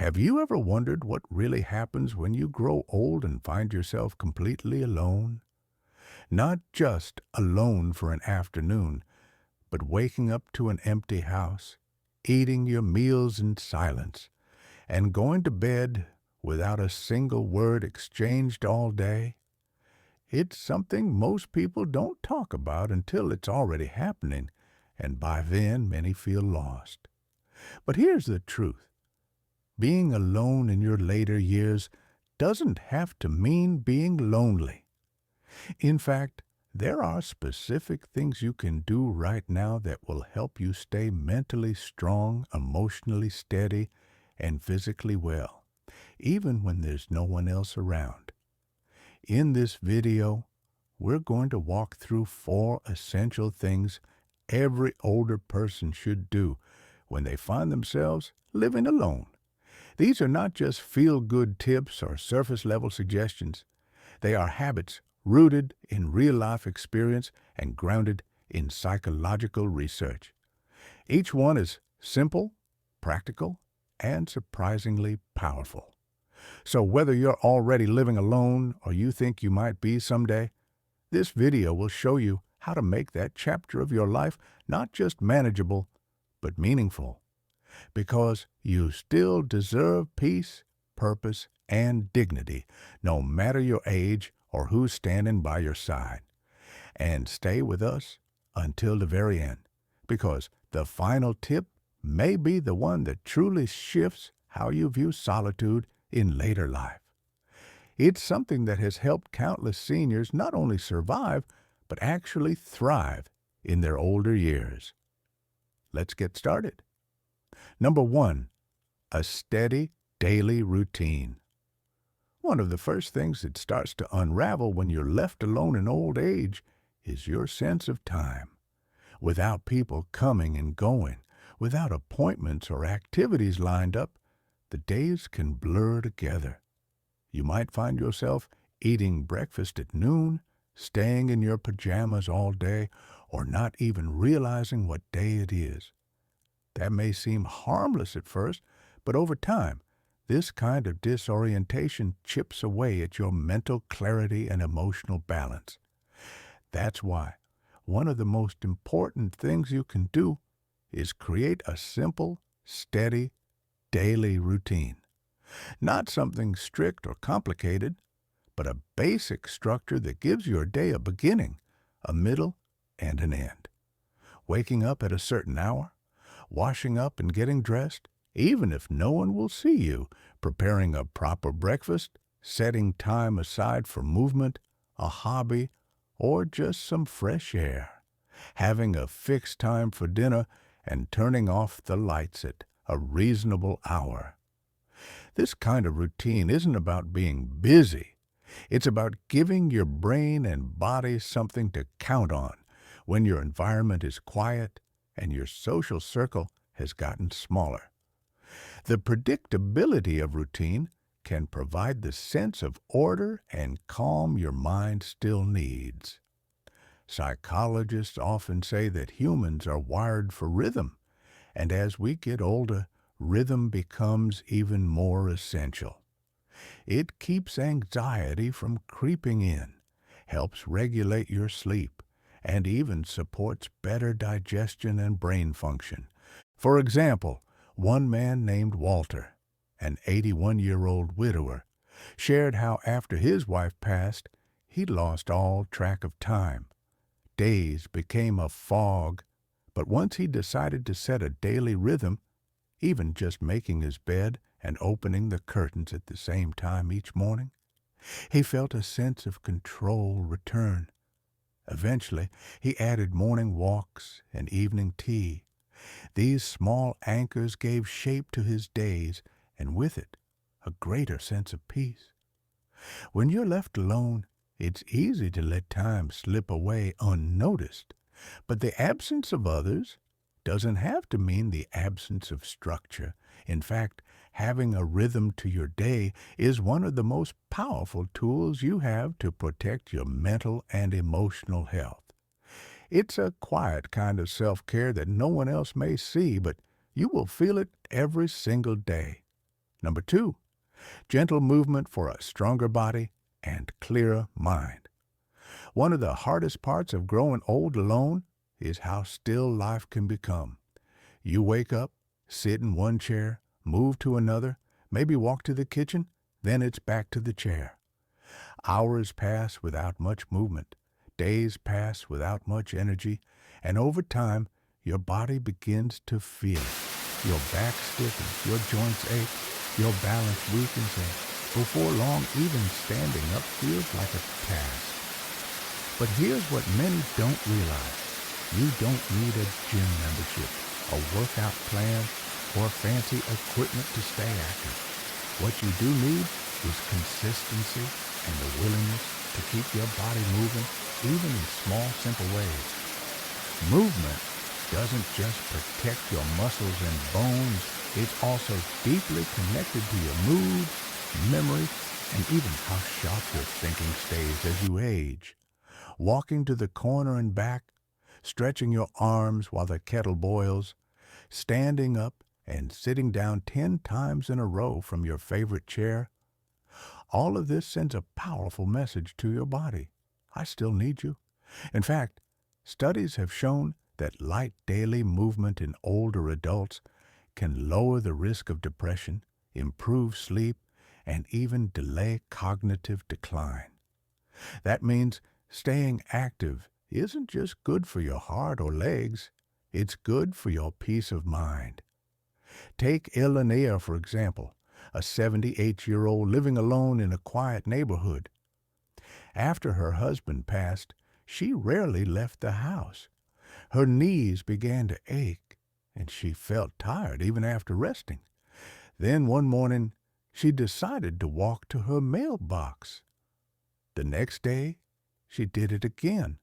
Have you ever wondered what really happens when you grow old and find yourself completely alone? Not just alone for an afternoon, but waking up to an empty house, eating your meals in silence, and going to bed without a single word exchanged all day? It's something most people don't talk about until it's already happening, and by then many feel lost. But here's the truth. Being alone in your later years doesn't have to mean being lonely. In fact, there are specific things you can do right now that will help you stay mentally strong, emotionally steady, and physically well, even when there's no one else around. In this video, we're going to walk through 4 essential things every older person should do when they find themselves living alone. These are not just feel-good tips or surface-level suggestions. They are habits rooted in real-life experience and grounded in psychological research. Each one is simple, practical, and surprisingly powerful. So whether you're already living alone or you think you might be someday, this video will show you how to make that chapter of your life not just manageable, but meaningful. Because you still deserve peace, purpose, and dignity, no matter your age or who's standing by your side. And stay with us until the very end, because the final tip may be the one that truly shifts how you view solitude in later life. It's something that has helped countless seniors not only survive, but actually thrive in their older years. Let's get started. Number 1, a steady daily routine. One of the first things that starts to unravel when you're left alone in old age is your sense of time. Without people coming and going, without appointments or activities lined up, the days can blur together. You might find yourself eating breakfast at noon, staying in your pajamas all day, or not even realizing what day it is. That may seem harmless at first, but over time, this kind of disorientation chips away at your mental clarity and emotional balance. That's why one of the most important things you can do is create a simple, steady, daily routine. Not something strict or complicated, but a basic structure that gives your day a beginning, a middle, and an end. Waking up at a certain hour, washing up and getting dressed, even if no one will see you, preparing a proper breakfast, setting time aside for movement, a hobby, or just some fresh air, having a fixed time for dinner, and turning off the lights at a reasonable hour. This kind of routine isn't about being busy. It's about giving your brain and body something to count on when your environment is quiet and your social circle has gotten smaller. The predictability of routine can provide the sense of order and calm your mind still needs. Psychologists often say that humans are wired for rhythm, and as we get older, rhythm becomes even more essential. It keeps anxiety from creeping in, helps regulate your sleep, and even supports better digestion and brain function. For example, one man named Walter, an 81-year-old widower, shared how after his wife passed, he lost all track of time. Days became a fog, but once he decided to set a daily rhythm, even just making his bed and opening the curtains at the same time each morning, he felt a sense of control return. Eventually, he added morning walks and evening tea. These small anchors gave shape to his days, and with it, a greater sense of peace. When you're left alone, it's easy to let time slip away unnoticed, but the absence of others doesn't have to mean the absence of structure. In fact, having a rhythm to your day is one of the most powerful tools you have to protect your mental and emotional health. It's a quiet kind of self-care that no one else may see, but you will feel it every single day. Number 2, gentle movement for a stronger body and clearer mind. One of the hardest parts of growing old alone is how still life can become. You wake up, sit in one chair, move to another, maybe walk to the kitchen, then it's back to the chair. Hours pass without much movement. Days pass without much energy, and over time, your body begins to feel it. Your back stiffens, your joints ache, your balance weakens, and before long, even standing up feels like a task. But here's what many don't realize. You don't need a gym membership, a workout plan, or fancy equipment to stay active. What you do need is consistency and the willingness to keep your body moving, even in small, simple ways. Movement doesn't just protect your muscles and bones, it's also deeply connected to your mood, memory, and even how sharp your thinking stays as you age. Walking to the corner and back, stretching your arms while the kettle boils, standing up and sitting down 10 times in a row from your favorite chair, all of this sends a powerful message to your body. I still need you. In fact, studies have shown that light daily movement in older adults can lower the risk of depression, improve sleep, and even delay cognitive decline. That means staying active isn't just good for your heart or legs, it's good for your peace of mind. Take Elenia, for example, a 78-year-old living alone in a quiet neighborhood. After her husband passed, she rarely left the house. Her knees began to ache, and she felt tired even after resting. Then one morning, she decided to walk to her mailbox. The next day, she did it again.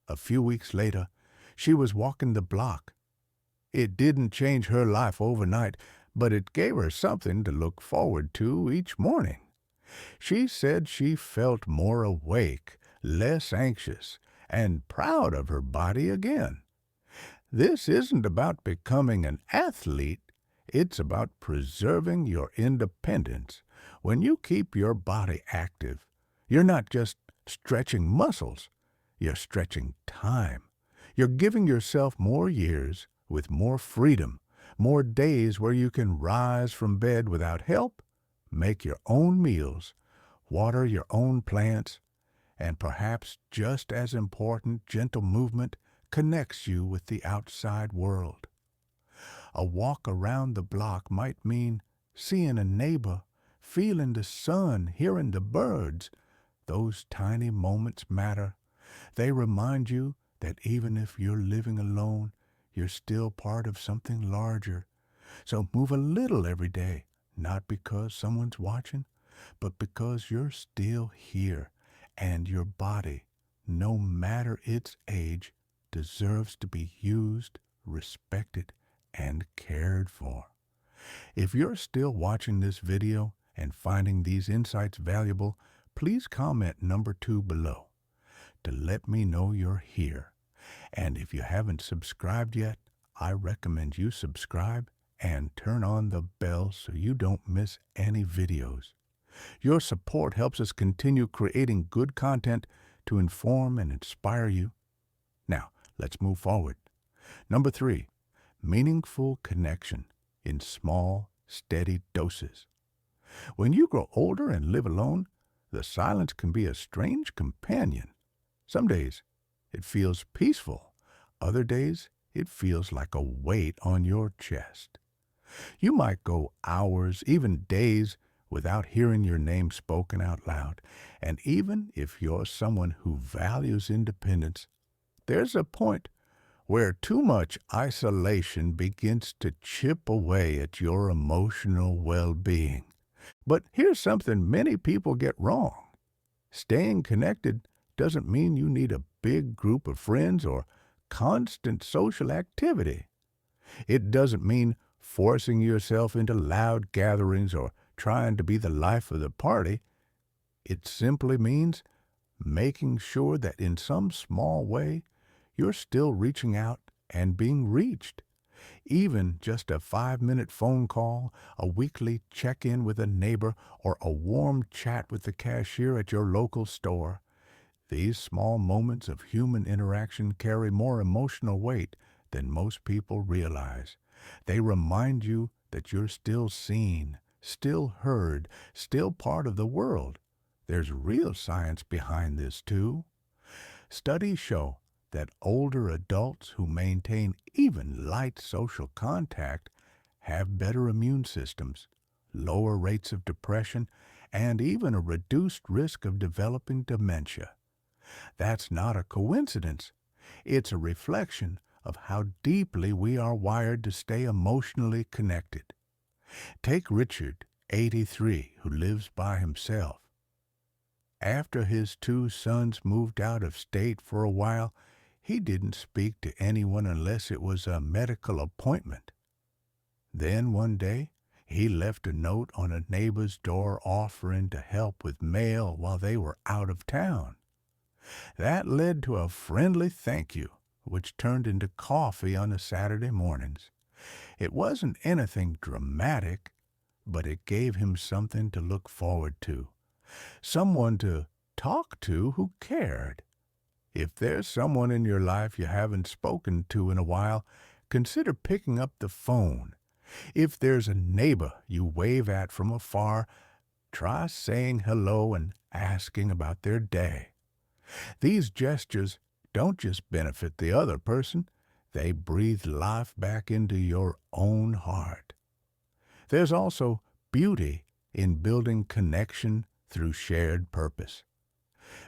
A few weeks later, she was walking the block. It didn't change her life overnight, but it gave her something to look forward to each morning. She said she felt more awake, less anxious, and proud of her body again. This isn't about becoming an athlete, it's about preserving your independence. When you keep your body active, you're not just stretching muscles, you're stretching time. You're giving yourself more years with more freedom, more days where you can rise from bed without help, make your own meals, water your own plants, and perhaps just as important, gentle movement connects you with the outside world. A walk around the block might mean seeing a neighbor, feeling the sun, hearing the birds. Those tiny moments matter. They remind you that even if you're living alone, you're still part of something larger. So move a little every day, not because someone's watching, but because you're still here, and your body, no matter its age, deserves to be used, respected, and cared for. If you're still watching this video and finding these insights valuable, please comment number 2 below to let me know you're here. And if you haven't subscribed yet, I recommend you subscribe and turn on the bell so you don't miss any videos. Your support helps us continue creating good content to inform and inspire you. Now, let's move forward. Number 3, meaningful connection in small, steady doses. When you grow older and live alone, the silence can be a strange companion. Some days, it feels peaceful. Other days, it feels like a weight on your chest. You might go hours, even days, without hearing your name spoken out loud. And even if you're someone who values independence, there's a point where too much isolation begins to chip away at your emotional well-being. But here's something many people get wrong. Staying connected doesn't mean you need a big group of friends or constant social activity. It doesn't mean forcing yourself into loud gatherings or trying to be the life of the party. It simply means making sure that in some small way you're still reaching out and being reached. Even just a 5-minute phone call, a weekly check-in with a neighbor, or a warm chat with the cashier at your local store. These small moments of human interaction carry more emotional weight than most people realize. They remind you that you're still seen, still heard, still part of the world. There's real science behind this, too. Studies show that older adults who maintain even light social contact have better immune systems, lower rates of depression, and even a reduced risk of developing dementia. That's not a coincidence. It's a reflection of how deeply we are wired to stay emotionally connected. Take Richard, 83, who lives by himself. After his 2 sons moved out of state for a while, he didn't speak to anyone unless it was a medical appointment. Then one day, he left a note on a neighbor's door offering to help with mail while they were out of town. That led to a friendly thank you, which turned into coffee on the Saturday mornings. It wasn't anything dramatic, but it gave him something to look forward to. Someone to talk to who cared. If there's someone in your life you haven't spoken to in a while, consider picking up the phone. If there's a neighbor you wave at from afar, try saying hello and asking about their day. These gestures don't just benefit the other person, they breathe life back into your own heart. There's also beauty in building connection through shared purpose.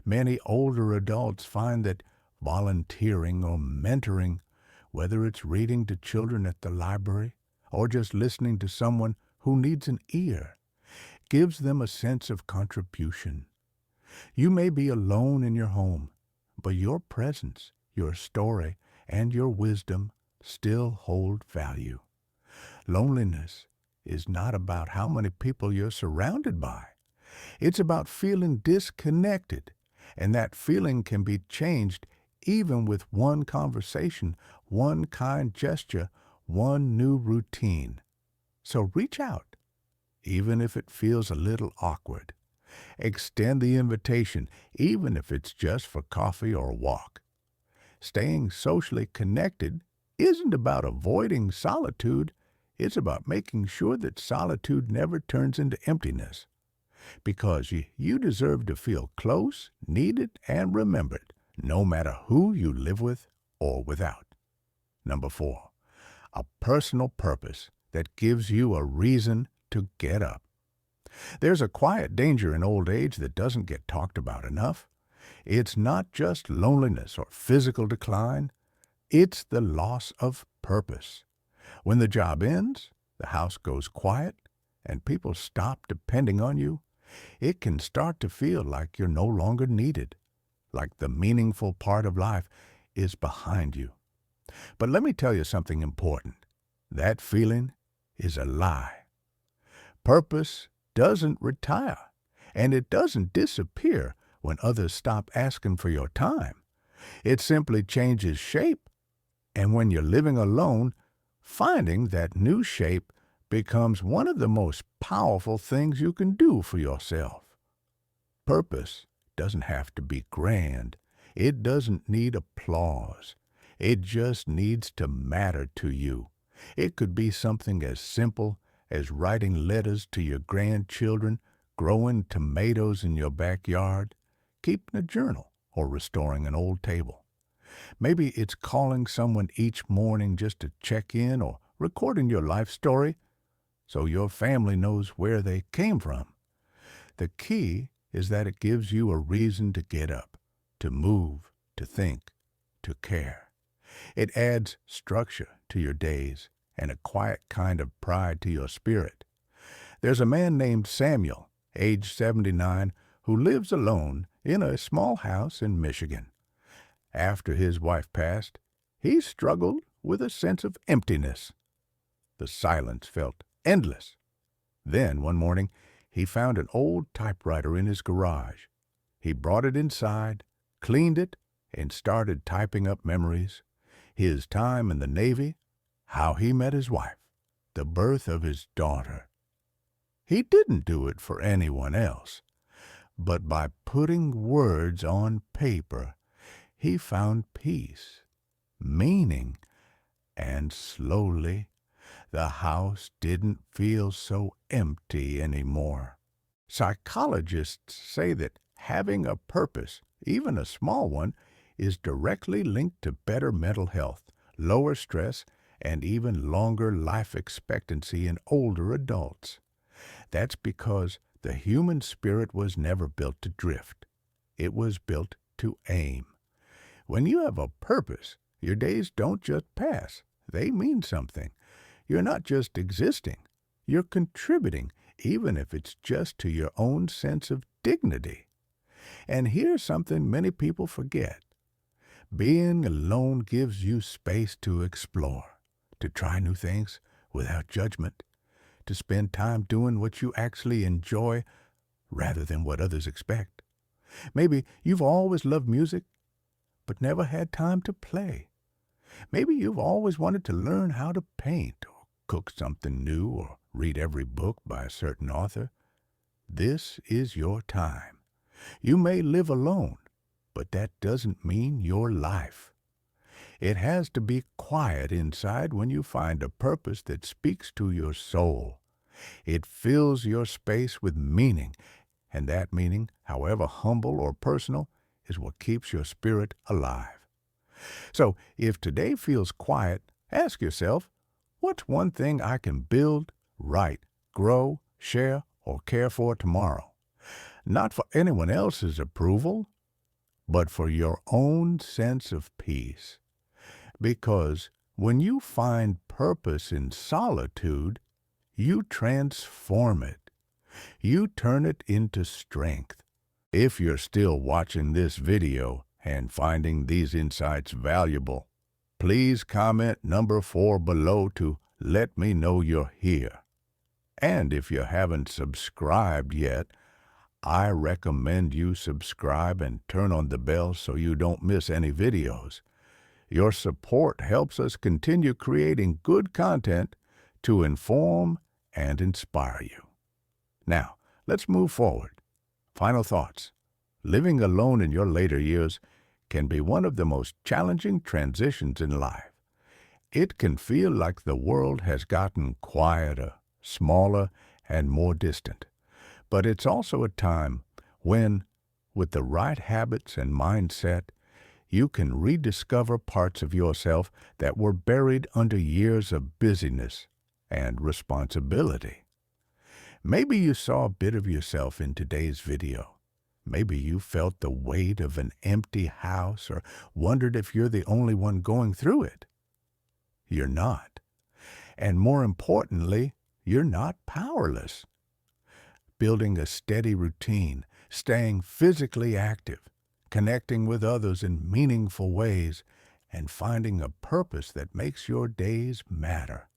Many older adults find that volunteering or mentoring, whether it's reading to children at the library or just listening to someone who needs an ear, gives them a sense of contribution. You may be alone in your home, but your presence, your story, and your wisdom still hold value. Loneliness is not about how many people you're surrounded by. It's about feeling disconnected, and that feeling can be changed even with one conversation, one kind gesture, one new routine. So reach out, even if it feels a little awkward. Extend the invitation, even if it's just for coffee or a walk. Staying socially connected isn't about avoiding solitude. It's about making sure that solitude never turns into emptiness. Because you deserve to feel close, needed, and remembered, no matter who you live with or without. Number 4, a personal purpose that gives you a reason to get up. There's a quiet danger in old age that doesn't get talked about enough. It's not just loneliness or physical decline. It's the loss of purpose. When the job ends, the house goes quiet, and people stop depending on you, it can start to feel like you're no longer needed, like the meaningful part of life is behind you. But let me tell you something important. That feeling is a lie. Purpose doesn't retire, and it doesn't disappear when others stop asking for your time. It simply changes shape, and when you're living alone, finding that new shape becomes one of the most powerful things you can do for yourself. Purpose doesn't have to be grand. It doesn't need applause. It just needs to matter to you. It could be something as simple as writing letters to your grandchildren, growing tomatoes in your backyard, keeping a journal, or restoring an old table. Maybe it's calling someone each morning just to check in, or recording your life story so your family knows where they came from. The key is that it gives you a reason to get up, to move, to think, to care. It adds structure to your days and a quiet kind of pride to your spirit. There's a man named Samuel, age 79, who lives alone in a small house in Michigan. After his wife passed, he struggled with a sense of emptiness. The silence felt endless. Then, one morning, he found an old typewriter in his garage. He brought it inside, cleaned it, and started typing up memories. His time in the Navy, how he met his wife, the birth of his daughter. He didn't do it for anyone else, but by putting words on paper, he found peace, meaning, and slowly the house didn't feel so empty anymore. Psychologists say that having a purpose, even a small one, is directly linked to better mental health, lower stress, and even longer life expectancy in older adults. That's because the human spirit was never built to drift. It was built to aim. When you have a purpose, your days don't just pass. They mean something. You're not just existing. You're contributing, even if it's just to your own sense of dignity. And here's something many people forget. Being alone gives you space to explore, to try new things without judgment, to spend time doing what you actually enjoy rather than what others expect. Maybe you've always loved music, but never had time to play. Maybe you've always wanted to learn how to paint or cook something new or read every book by a certain author. This is your time. You may live alone, but that doesn't mean your life. It has to be quiet inside when you find a purpose that speaks to your soul. It fills your space with meaning, and that meaning, however humble or personal, is what keeps your spirit alive. So, if today feels quiet, ask yourself, what's one thing I can build, write, grow, share, or care for tomorrow? Not for anyone else's approval, but for your own sense of peace. Because when you find purpose in solitude, you transform it. You turn it into strength. If you're still watching this video and finding these insights valuable, please comment number 4 below to let me know you're here. And if you haven't subscribed yet, I recommend you subscribe and turn on the bell so you don't miss any videos. Your support helps us continue creating good content to inform and inspire you. Now, let's move forward. Final thoughts. Living alone in your later years can be one of the most challenging transitions in life. It can feel like the world has gotten quieter, smaller, and more distant. But it's also a time when, with the right habits and mindset, you can rediscover parts of yourself that were buried under years of busyness and responsibility. Maybe you saw a bit of yourself in today's video. Maybe you felt the weight of an empty house or wondered if you're the only one going through it. You're not. And more importantly, you're not powerless. Building a steady routine, staying physically active, connecting with others in meaningful ways, and finding a purpose that makes your days matter.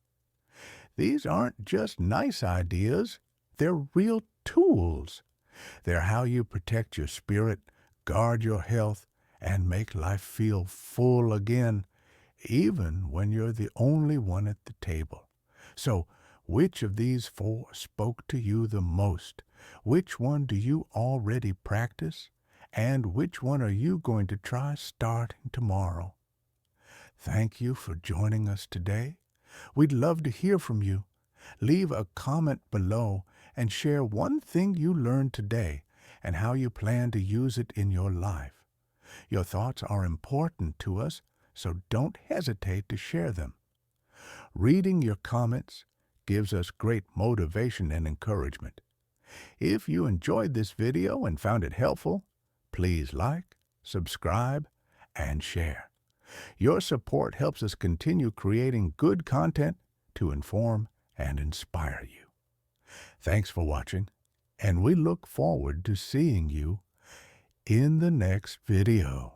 These aren't just nice ideas, they're real tools. They're how you protect your spirit, guard your health, and make life feel full again, even when you're the only one at the table. So, which of these 4 spoke to you the most? Which one do you already practice? And which one are you going to try starting tomorrow? Thank you for joining us today. We'd love to hear from you. Leave a comment below and share one thing you learned today and how you plan to use it in your life. Your thoughts are important to us, so don't hesitate to share them. Reading your comments gives us great motivation and encouragement. If you enjoyed this video and found it helpful, please like, subscribe, and share. Your support helps us continue creating good content to inform and inspire you. Thanks for watching, and we look forward to seeing you in the next video.